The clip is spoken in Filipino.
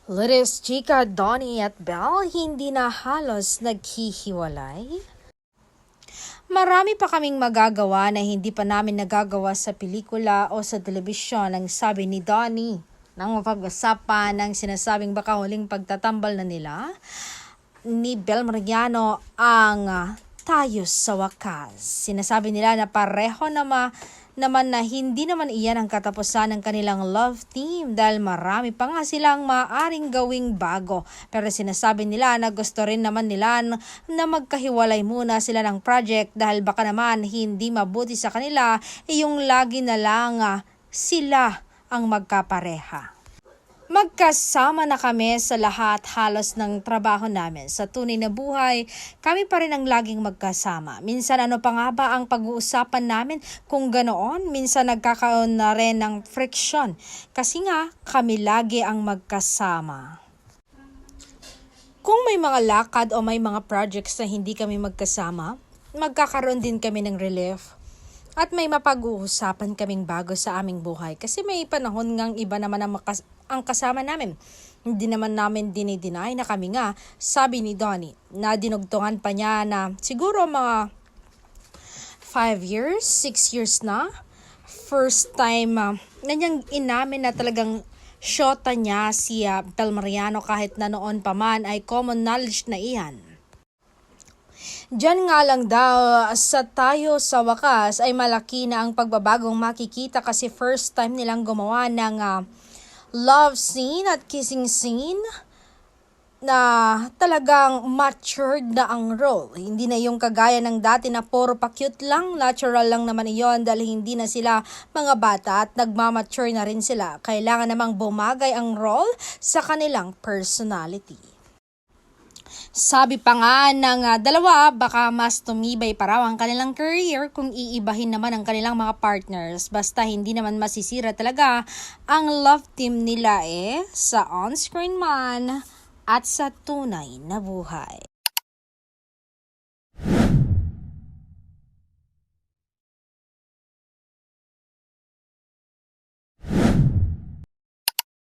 Liris, Chika, Donnie at Belle hindi na halos naghihiwalay. Marami pa kaming magagawa na hindi pa namin nagagawa sa pelikula o sa telebisyon, ang sabi ni Donnie. Nang mapag-usapan ng sinasabing baka huling pagtatambal na nila ni Belle Mariano ang tayo sa wakas. Sinasabi nila na pareho naman na hindi naman iyan ang katapusan ng kanilang love team dahil marami pa nga silang maaaring gawing bago. Pero sinasabi nila na gusto rin naman nila na magkahiwalay muna sila ng project dahil baka naman hindi mabuti sa kanila yung lagi na lang sila ang magkapareha. Magkasama na kami sa lahat halos ng trabaho namin. Sa tunay na buhay, kami pa rin ang laging magkasama. Minsan ano pa nga ba ang pag-uusapan namin kung ganoon? Minsan nagkakaroon na rin ng friction. Kasi nga, kami lagi ang magkasama. Kung may mga lakad o may mga projects na hindi kami magkasama, magkakaroon din kami ng relief. At may mapag-uusapan kaming bago sa aming buhay. Kasi may panahon ngang iba naman ang kasama namin. Hindi naman namin dinideny na kami nga, sabi ni Donnie, na dinugtungan pa niya na siguro mga 5 years, 6 years na. First time na niyang inamin na talagang shota niya si Belle Mariano kahit na noon pa man ay common knowledge na iyan. Diyan nga lang daw sa tayo sa wakas ay malaki na ang pagbabagong makikita kasi first time nilang gumawa ng love scene at kissing scene na talagang matured na ang role. Hindi na yung kagaya ng dati na puro pa-cute lang, natural lang naman iyon dahil hindi na sila mga bata at nagmamature na rin sila. Kailangan namang bumagay ang role sa kanilang personality. Sabi pa nga ng dalawa, baka mas tumibay pa raw ang kanilang career kung iibahin naman ang kanilang mga partners. Basta hindi naman masisira talaga ang love team nila sa on-screen man at sa tunay na buhay.